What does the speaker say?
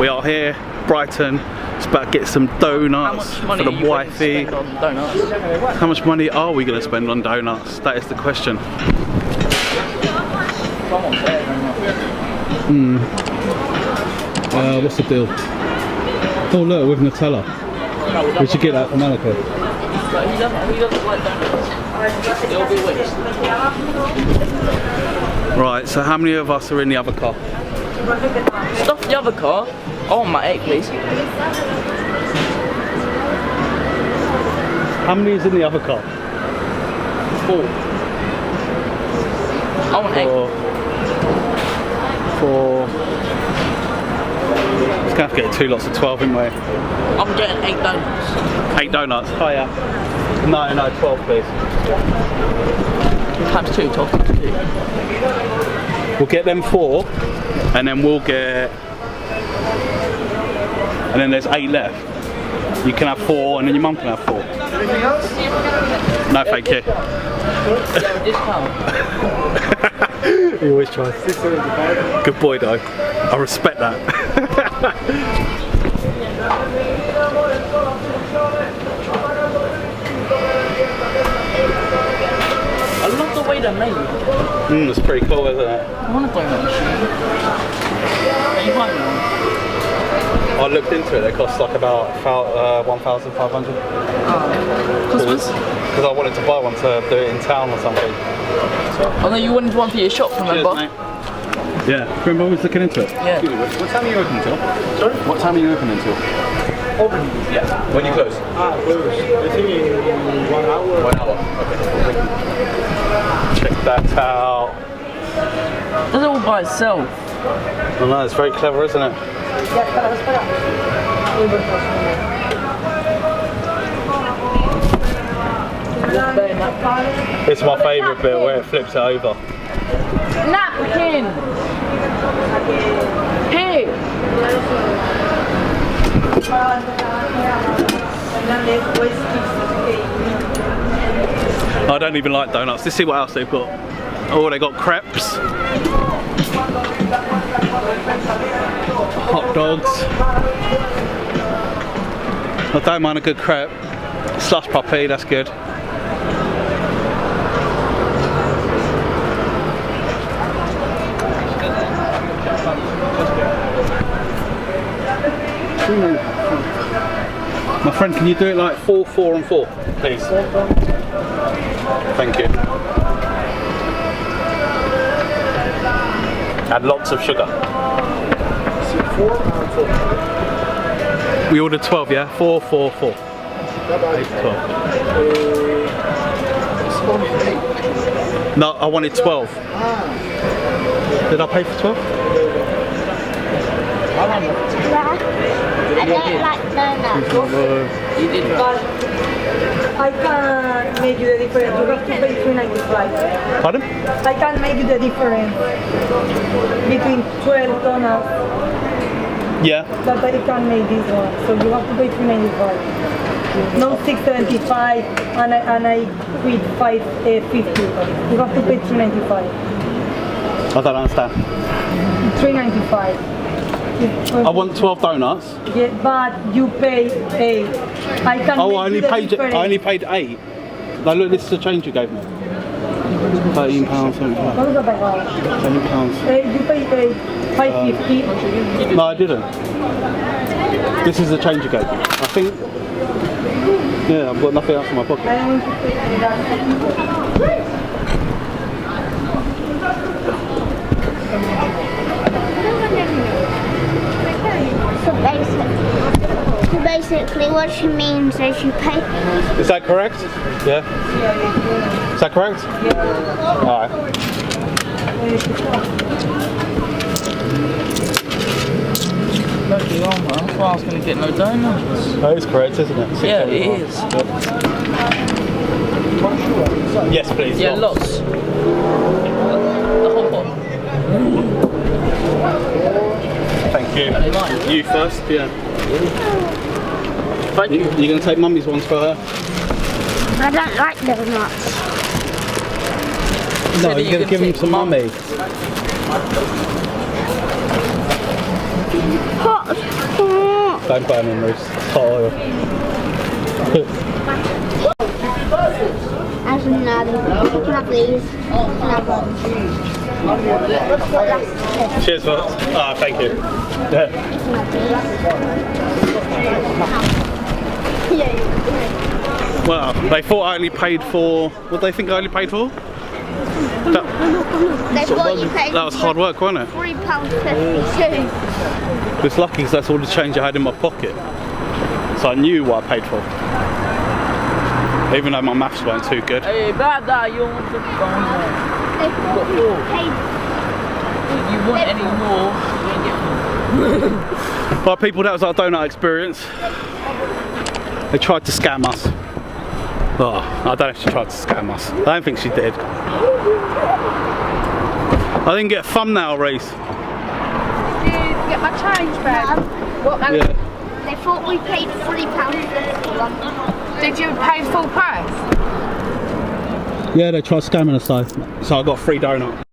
We are here, Brighton. It's about to get some donuts for the wifey. How much money are we going to spend on donuts? That is the question. What's the deal? Oh look, with Nutella. We should get that for Monaco. He doesn't like donuts. It'll be waste. Right, so how many of us are in the other car? Stuff the other car. I want my 8, please. How many is in the other car? 4. I want 8. 4. It's going to have to get 2 lots of 12, isn't we? I'm getting 8 donuts. 8 donuts. Oh yeah. No, 12 please. Times 2, 12 times 2. We'll get them 4, and then we'll get... And then there's 8 left. You can have 4, and then your mum can have 4. Anything else? No, thank you. Discount. He always tries. Good boy though. I respect that. I love the way they're made. It's pretty cool, isn't it? I want a donut machine. Are you buying one? I looked into it. They cost like about 1,500. Christmas? Because I wanted to buy one to do it in town or something. Oh no, you wanted one for your shop, remember? Cheers, yeah, remember I was looking into it? Yeah. What time are you open until? Sorry? What time are you open until? Open. Yeah. When you close? Close. I think in 1 hour. 1 hour. Okay. Check that out. Does it all by itself? I know, it's very clever, isn't it? It's my favourite bit where it flips it over. Napkin! Hey! I don't even like donuts. Let's see what else they've got. Oh, they got crepes. Hot dogs. I don't mind a good crepe. Slush puppy, that's good. My friend, can you do it like 4, 4 and 4, please? Thank you. Add lots of sugar. 4 and 4. We ordered 12, yeah? 4, 4, 4. 8, 12. No, I wanted 12. Did I pay for 12? I don't like donuts. You did right. I can't make you the difference. You have to pay $3.95. Pardon? I can't make you the difference between 12 donuts. Yeah. But I can't make this one, so you have to pay $3.95. No $6.75, and I quit $5.50. You have to pay $3.95. I don't understand. $3.95. I want 12 donuts. Yeah, but you pay 8. I can. Oh, I only paid 8. Now look, this is the change you gave me. £13.75. ¿Cuánto has pagado? £10. You paid 5.50. No, I didn't. This is the change you gave me. I think. Yeah, I've got nothing else in my pocket. So basically what she means is you pay. Is that correct? Yeah. Is that correct? Yeah. Alright. Bloody hell, man. That's why I was going to get no donuts. That is correct, isn't it? Yeah, it is. Yes, please. Yeah, lots. The whole pot. Thank you. Are they mine? You first, yeah. Thank you. You're going to take mummy's ones for her? I don't like donuts. No, you're going to give them to mummy. Hot. Don't burn on Reese. Hot oil. That's another. Can I please? Can I please? Cheers, Fox. Ah, thank you. Yeah. Well, they thought I only paid for. What do they think I only paid for? They thought you paid. That was hard work, wasn't it? £3.52. It's lucky because that's all the change I had in my pocket. So I knew what I paid for. Even though my maths weren't too good. Hey, brother, you want to go home? They thought you paid. If you want any more, you can get more. Well, people, that was our donut experience. They tried to scam us. Oh, I don't know if she tried to scam us. I don't think she did. I didn't get a thumbnail, Reese. Did you get my change back? What? Yeah. They thought we paid £3.51. Did you pay full price? Yeah, they tried scamming us though. So I got a free donut.